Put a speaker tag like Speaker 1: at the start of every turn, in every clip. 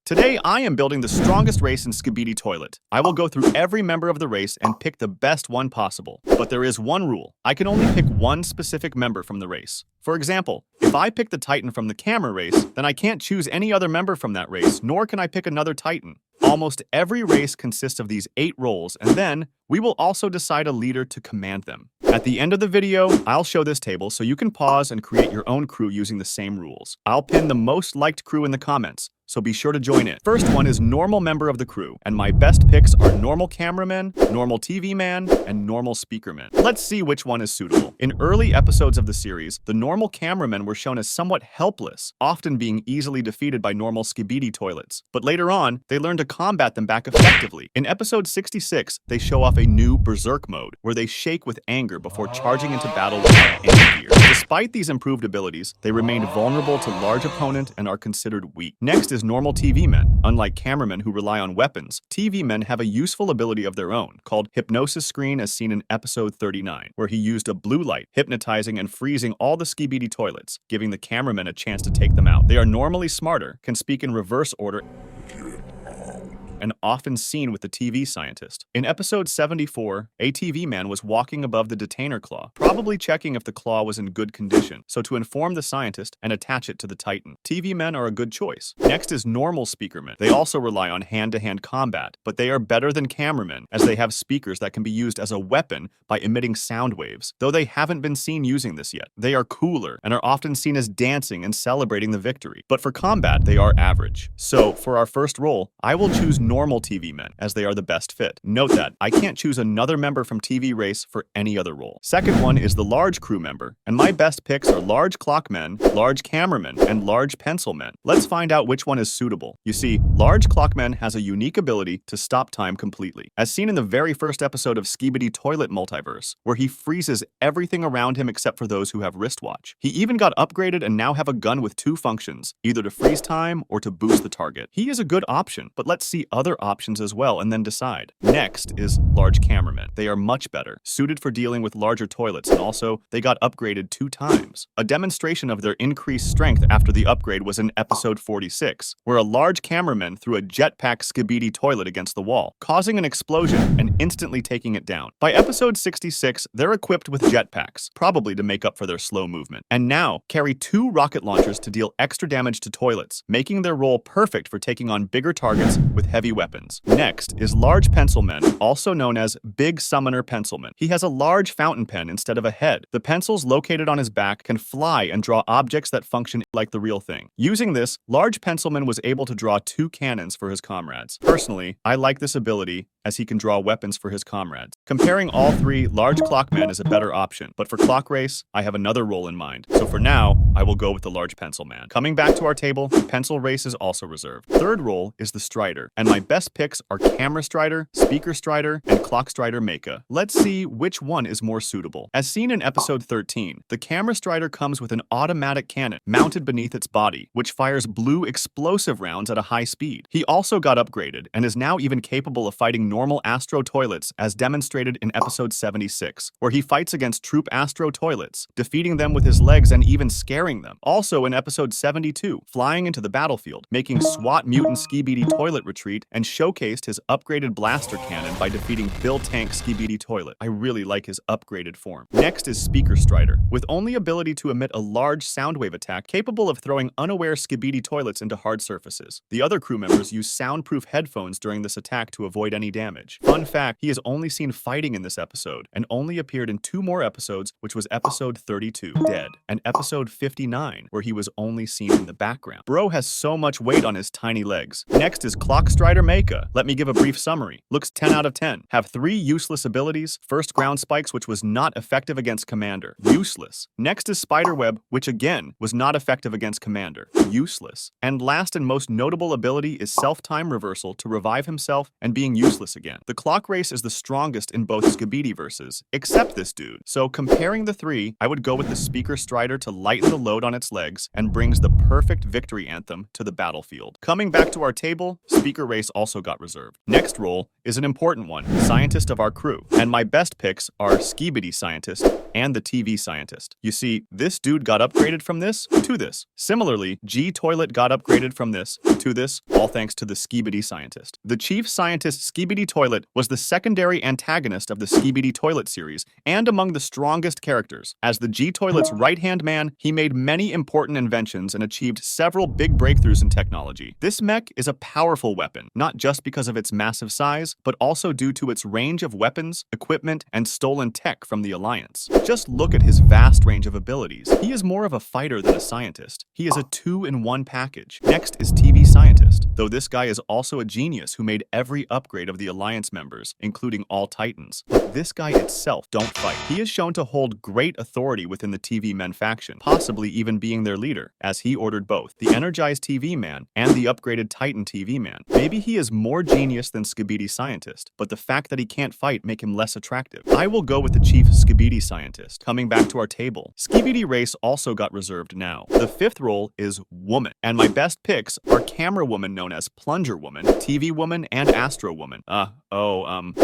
Speaker 1: Today, I am building the strongest race in Skibidi Toilet. I will go through every member of the race and pick the best one possible. But there is one rule. I can only pick one specific member from the race. For example, if I pick the Titan from the camera race, then I can't choose any other member from that race, nor can I pick another Titan. Almost every race consists of these 8 roles, and then we will also decide a leader to command them. At the end of the video, I'll show this table so you can pause and create your own crew using the same rules. I'll pin the most liked crew in the comments, so be sure to join in. First one is normal member of the crew, and my best picks are normal cameraman, normal TV man, and normal speakerman. Let's see which one is suitable. In early episodes of the series, the normal cameramen were shown as somewhat helpless, often being easily defeated by normal Skibidi toilets. But later on, they learned to combat them back effectively. In episode 66, they show off a new berserk mode, where they shake with anger before charging into battle without any fear. Despite these improved abilities, they remained vulnerable to large opponent and are considered weak. Next is normal TV men. Unlike cameramen who rely on weapons, TV men have a useful ability of their own, called Hypnosis Screen, as seen in episode 39, where he used a blue light, hypnotizing and freezing all the Skibidi toilets, giving the cameramen a chance to take them out. They are normally smarter, can speak in reverse order, and often seen with the TV scientist. In episode 74, a TV man was walking above the detainer claw, probably checking if the claw was in good condition, so to inform the scientist and attach it to the Titan. TV men are a good choice. Next is normal speakermen. They also rely on hand-to-hand combat, but they are better than cameramen, as they have speakers that can be used as a weapon by emitting sound waves, though they haven't been seen using this yet. They are cooler and are often seen as dancing and celebrating the victory, but for combat, they are average. So, for our first role, I will choose normal TV men, as they are the best fit. Note that I can't choose another member from TV race for any other role. Second one is the large crew member, and my best picks are large clockmen, large cameramen, and large pencil men. Let's find out which one is suitable. You see, large clockman has a unique ability to stop time completely, as seen in the very first episode of Skibidi Toilet Multiverse, where he freezes everything around him except for those who have wristwatch. He even got upgraded and now have a gun with 2 functions, either to freeze time or to boost the target. He is a good option, but let's see other options as well and then decide. Next is large cameramen. They are much better, suited for dealing with larger toilets, and also they got upgraded 2 times. A demonstration of their increased strength after the upgrade was in episode 46, where a large cameraman threw a jetpack Skibidi toilet against the wall, causing an explosion and instantly taking it down. By episode 66, they're equipped with jetpacks, probably to make up for their slow movement, and now carry 2 rocket launchers to deal extra damage to toilets, making their role perfect for taking on bigger targets with heavy weapons. Next is large pencilman, also known as Big Summoner Pencilman. He has a large fountain pen instead of a head. The pencils located on his back can fly and draw objects that function like the real thing. Using this, large pencilman was able to draw 2 cannons for his comrades. Personally, I like this ability, as he can draw weapons for his comrades. Comparing all 3, large clockman is a better option, but for clock race, I have another role in mind. So for now, I will go with the large pencil man. Coming back to our table, pencil race is also reserved. Third role is the strider, and my best picks are camera strider, speaker strider, and clock strider Mecha. Let's see which one is more suitable. As seen in episode 13, the camera strider comes with an automatic cannon mounted beneath its body, which fires blue explosive rounds at a high speed. He also got upgraded and is now even capable of fighting normal Astro toilets, as demonstrated in episode 76, where he fights against troop Astro toilets, defeating them with his legs and even scaring them. Also in episode 72, flying into the battlefield, making SWAT mutant Skibidi toilet retreat, and showcased his upgraded blaster cannon by defeating Bill Tank Skibidi toilet. I really like his upgraded form. Next is speaker strider, with only ability to emit a large soundwave attack capable of throwing unaware Skibidi toilets into hard surfaces. The other crew members use soundproof headphones during this attack to avoid any damage. Fun fact, he is only seen fighting in this episode, and only appeared in 2 more episodes, which was episode 32, Dead, and episode 59, where he was only seen in the background. Bro has so much weight on his tiny legs. Next is clock strider Mecha. Let me give a brief summary. Looks 10 out of 10. Have 3 useless abilities. First, ground spikes, which was not effective against Commander. Useless. Next is spiderweb, which again was not effective against Commander. Useless. And last and most notable ability is self-time reversal to revive himself, and being useless again. The clock race is the strongest in both Skibidi-verses, except this dude. So comparing the three, I would go with the Speaker Strider to lighten the load on its legs and brings the perfect victory anthem to the battlefield. Coming back to our table, Speaker Race also got reserved. Next role is an important one, Scientist of our crew. And my best picks are Skibidi Scientist and the TV Scientist. You see, this dude got upgraded from this to this. Similarly, G Toilet got upgraded from this to this, all thanks to the Skibidi Scientist. The Chief Scientist Skibidi Toilet was the secondary antagonist of the Skibidi Toilet series and among the strongest characters. As the G Toilet's right-hand man, he made many important inventions and achieved several big breakthroughs in technology. This mech is a powerful weapon, not just because of its massive size, but also due to its range of weapons, equipment, and stolen tech from the Alliance. Just look at his vast range of abilities. He is more of a fighter than a scientist. He is a two-in-one package. Next is TV Scientist, though this guy is also a genius who made every upgrade of the Alliance members, including all Titans. But this guy itself don't fight. He is shown to hold great authority within the TV Men faction, possibly even being their leader, as he ordered both the energized TV Man and the upgraded Titan TV Man. Maybe he is more genius than Skibidi Scientist, but the fact that he can't fight make him less attractive. I will go with the Chief Skibidi Scientist. Coming back to our table, Skibidi Race also got reserved now. The fifth role is Woman, and my best picks are Camera Woman known as Plunger Woman, TV Woman, and Astro Woman.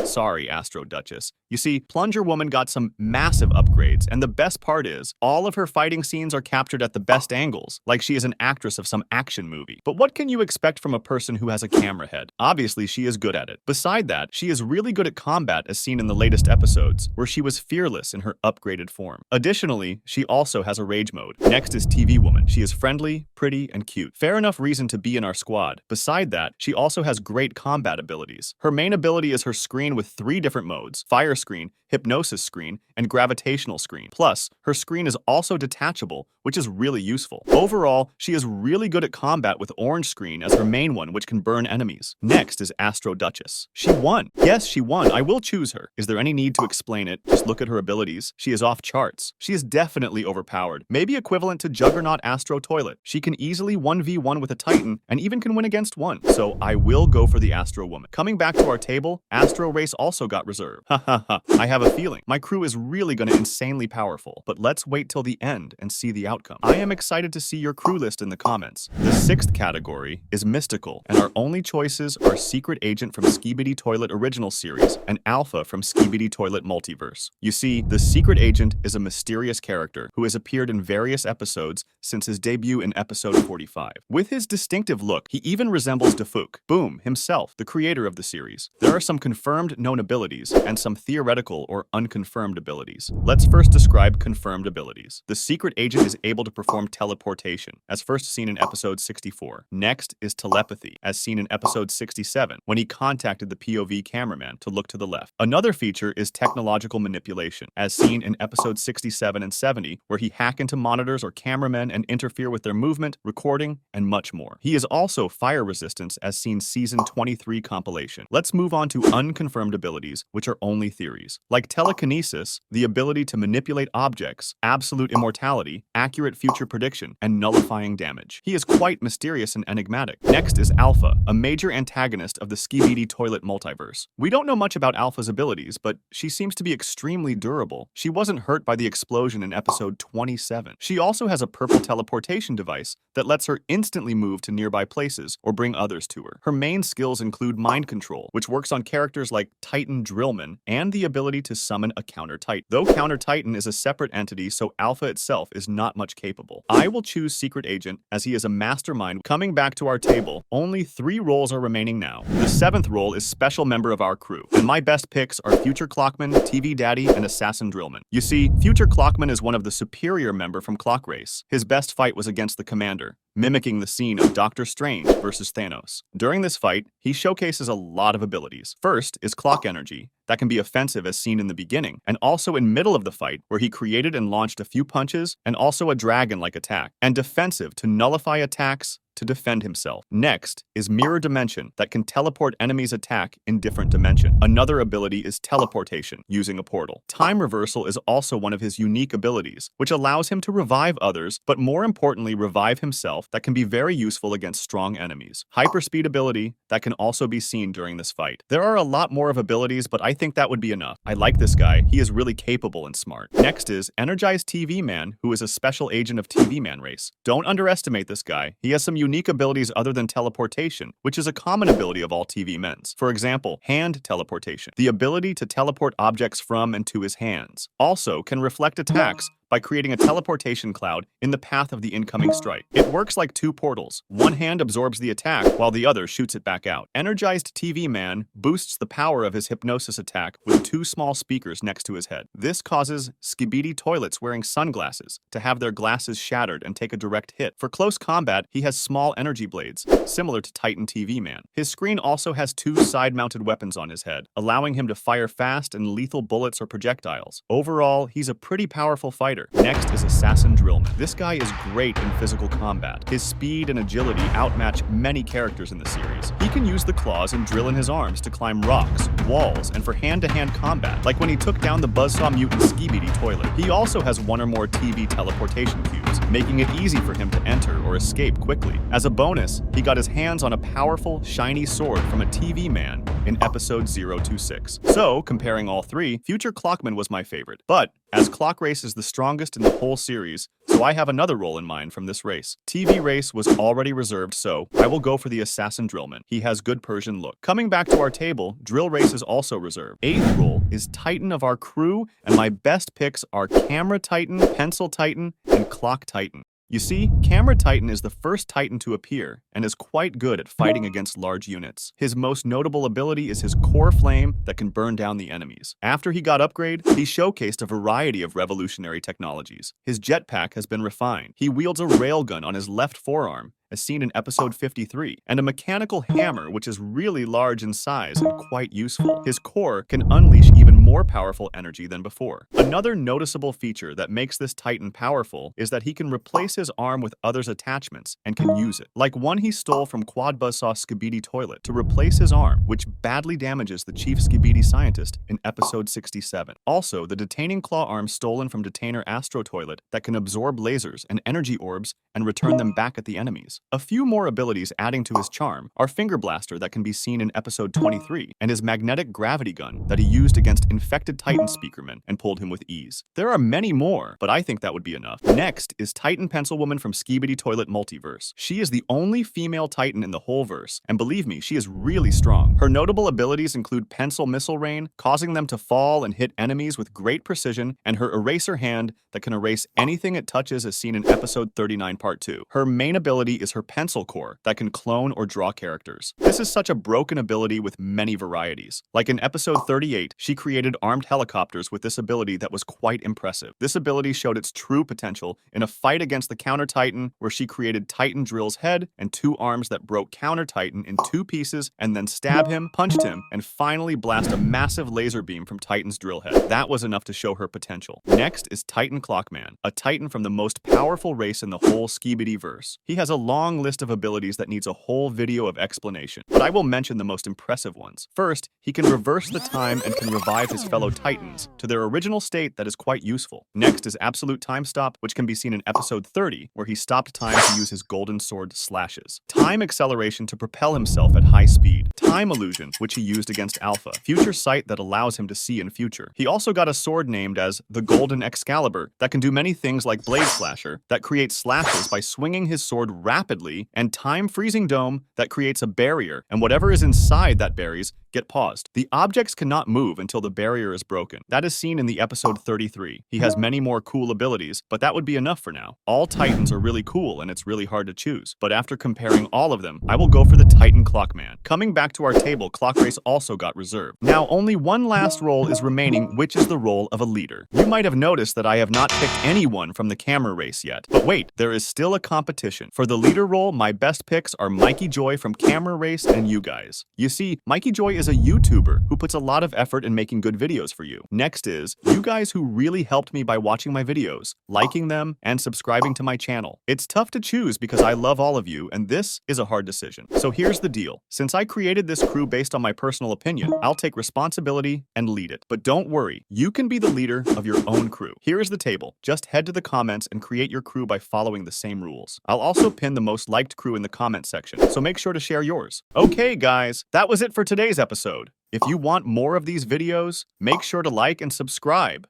Speaker 1: Sorry, Astro Duchess. You see, Plunger Woman got some massive upgrades, and the best part is, all of her fighting scenes are captured at the best angles, like she is an actress of some action movie. But what can you expect from a person who has a camera head? Obviously, she is good at it. Beside that, she is really good at combat as seen in the latest episodes, where she was fearless in her upgraded form. Additionally, she also has a rage mode. Next is TV Woman. She is friendly, pretty, and cute. Fair enough reason to be in our squad. Beside that, she also has great combat abilities. Her main ability is her screen with 3 different modes: fire screen, hypnosis screen, and gravitational screen. Plus, her screen is also detachable, which is really useful. Overall, she is really good at combat with orange screen as her main one, which can burn enemies. Next is Astro Duchess. She won. Yes, she won. I will choose her. Is there any need to explain it? Just look at her abilities. She is off charts. She is definitely overpowered, maybe equivalent to Juggernaut Astro Toilet. She can easily 1v1 with a Titan and even can win against one. So I will go for the Astro Woman. Coming back to our table, Astro Race also got reserved. I have a feeling my crew is really gonna insanely powerful, but let's wait till the end and see the outcome. I am excited to see your crew list in the comments. The 6th category is Mystical, and our only choices are Secret Agent from Skibidi Toilet Original Series and Alpha from Skibidi Toilet Multiverse. You see, the Secret Agent is a mysterious character who has appeared in various episodes since his debut in episode 45. With his distinctive look, he even resembles DAFUQBOOM himself, the creator of the series. There are some confirmed known abilities and some theoretical or unconfirmed abilities. Let's first describe confirmed abilities. The Secret Agent is able to perform teleportation, as first seen in episode 64. Next is telepathy, as seen in episode 67, when he contacted the POV cameraman to look to the left. Another feature is technological manipulation, as seen in episode 67 and 70, where he hack into monitors or cameramen and interfere with their movement, recording, and much more. He is also fire resistance, as seen season 23 compilation. Let's move on to unconfirmed abilities, which are only theories. Like telekinesis, the ability to manipulate objects, absolute immortality, accurate future prediction, and nullifying damage. He is quite mysterious and enigmatic. Next is Alpha, a major antagonist of the Skibidi Toilet multiverse. We don't know much about Alpha's abilities, but she seems to be extremely durable. She wasn't hurt by the explosion in episode 27. She also has a purple teleportation device that lets her instantly move to nearby places or bring others to her. Her main skills include mind control, which works on characters like Titan Drillman, and the ability to summon a counter Titan. Though counter Titan is a separate entity, so Alpha itself is not much capable. I will choose Secret Agent as he is a mastermind. Coming back to our table, only 3 roles are remaining now. The 7th role is special member of our crew, and my best picks are Future Clockman, TV Daddy, and Assassin Drillman. You see, Future Clockman is one of the superior member from Clock Race. His best fight was against the Commander, mimicking the scene of Doctor Strange versus Thanos. During this fight, he showcases a lot of abilities. First is Clock Energy, that can be offensive as seen in the beginning, and also in middle of the fight, where he created and launched a few punches, and also a dragon-like attack, and defensive to nullify attacks, to defend himself. Next is Mirror Dimension that can teleport enemies' attack in different dimension. Another ability is teleportation using a portal. Time Reversal is also one of his unique abilities, which allows him to revive others, but more importantly revive himself, that can be very useful against strong enemies. Hyperspeed ability that can also be seen during this fight. There are a lot more of abilities, but I think that would be enough. I like this guy. He is really capable and smart. Next is Energized TV Man, who is a special agent of TV Man race. Don't underestimate this guy. He has some unique abilities other than teleportation, which is a common ability of all TV Men's. For example, hand teleportation, the ability to teleport objects from and to his hands. Also can reflect attacks by creating a teleportation cloud in the path of the incoming strike. It works like two portals. One hand absorbs the attack while the other shoots it back out. Energized TV Man boosts the power of his hypnosis attack with two small speakers next to his head. This causes Skibidi Toilets wearing sunglasses to have their glasses shattered and take a direct hit. For close combat, he has small energy blades, similar to Titan TV Man. His screen also has two side-mounted weapons on his head, allowing him to fire fast and lethal bullets or projectiles. Overall, he's a pretty powerful fighter. Next is Assassin Drillman. This guy is great in physical combat. His speed and agility outmatch many characters in the series. He can use the claws and drill in his arms to climb rocks, walls, and for hand-to-hand combat, like when he took down the buzzsaw mutant Skibidi Toilet. He also has one or more TV teleportation cubes, making it easy for him to enter or escape quickly. As a bonus, he got his hands on a powerful, shiny sword from a TV Man in episode 026. So, comparing all three, Future Clockman was my favorite. But as Clock Race is the strongest in the whole series, so I have another role in mind from this race. TV Race was already reserved, so I will go for the Assassin Drillman. He has good Persian look. Coming back to our table, Drill Race is also reserved. 8th role is Titan of our crew, and my best picks are Camera Titan, Pencil Titan, and Clock Titan. You see, Camera Titan is the first Titan to appear and is quite good at fighting against large units. His most notable ability is his core flame that can burn down the enemies. After he got upgraded, he showcased a variety of revolutionary technologies. His jetpack has been refined. He wields a railgun on his left forearm, as seen in episode 53, and a mechanical hammer which is really large in size and quite useful. His core can unleash even more powerful energy than before. Another noticeable feature that makes this Titan powerful is that he can replace his arm with others' attachments and can use it, like one he stole from Quad Buzzsaw Skibidi Toilet to replace his arm, which badly damages the chief Skibidi scientist in episode 67. Also, the detaining claw arm stolen from detainer Astro Toilet that can absorb lasers and energy orbs and return them back at the enemies. A few more abilities adding to his charm are Finger Blaster that can be seen in episode 23 and his magnetic gravity gun that he used against infected Titan Speakerman and pulled him with ease. There are many more, but I think that would be enough. Next is Titan Pencil Woman from Skibidi Toilet Multiverse. She is the only female Titan in the whole verse, and believe me, she is really strong. Her notable abilities include Pencil Missile Rain, causing them to fall and hit enemies with great precision, and her Eraser Hand that can erase anything it touches as seen in episode 39 part 2. Her main ability is her Pencil Core that can clone or draw characters. This is such a broken ability with many varieties. Like in episode 38, she created armed helicopters with this ability that was quite impressive. This ability showed its true potential in a fight against the Counter Titan, where she created Titan Drill's head and two arms that broke Counter Titan in two pieces and then stab him, punched him, and finally blast a massive laser beam from Titan's drill head. That was enough to show her potential. Next is Titan Clockman, a Titan from the most powerful race in the whole Skibidi-verse. He has a long list of abilities that needs a whole video of explanation, but I will mention the most impressive ones. First, he can reverse the time and can revive his fellow Titans to their original state that is quite useful. Next is Absolute Time Stop, which can be seen in episode 30, where he stopped time to use his golden sword slashes. Time Acceleration to propel himself at high speed. Time Illusion, which he used against Alpha. Future Sight that allows him to see in future. He also got a sword named as the Golden Excalibur that can do many things like Blade Slasher, that creates slashes by swinging his sword rapidly, and Time Freezing Dome that creates a barrier, and whatever is inside that barriers get paused. The objects cannot move until the barrier is broken. That is seen in the episode 33. He has many more cool abilities, but that would be enough for now. All Titans are really cool and it's really hard to choose, but after comparing all of them, I will go for the Titan Clockman. Coming back to our table, Clock Race also got reserved. Now only one last role is remaining, which is the role of a leader. You might have noticed that I have not picked anyone from the camera race yet, but wait, there is still a competition. For the leader role, my best picks are Mikey Joy from Camera Race and you guys. You see, Mikey Joy is a YouTuber who puts a lot of effort in making good good videos for you. Next is, you guys who really helped me by watching my videos, liking them, and subscribing to my channel. It's tough to choose because I love all of you, and this is a hard decision. So here's the deal. Since I created this crew based on my personal opinion, I'll take responsibility and lead it. But don't worry, you can be the leader of your own crew. Here is the table. Just head to the comments and create your crew by following the same rules. I'll also pin the most liked crew in the comment section, so make sure to share yours. Okay, guys, that was it for today's episode. If you want more of these videos, make sure to like and subscribe.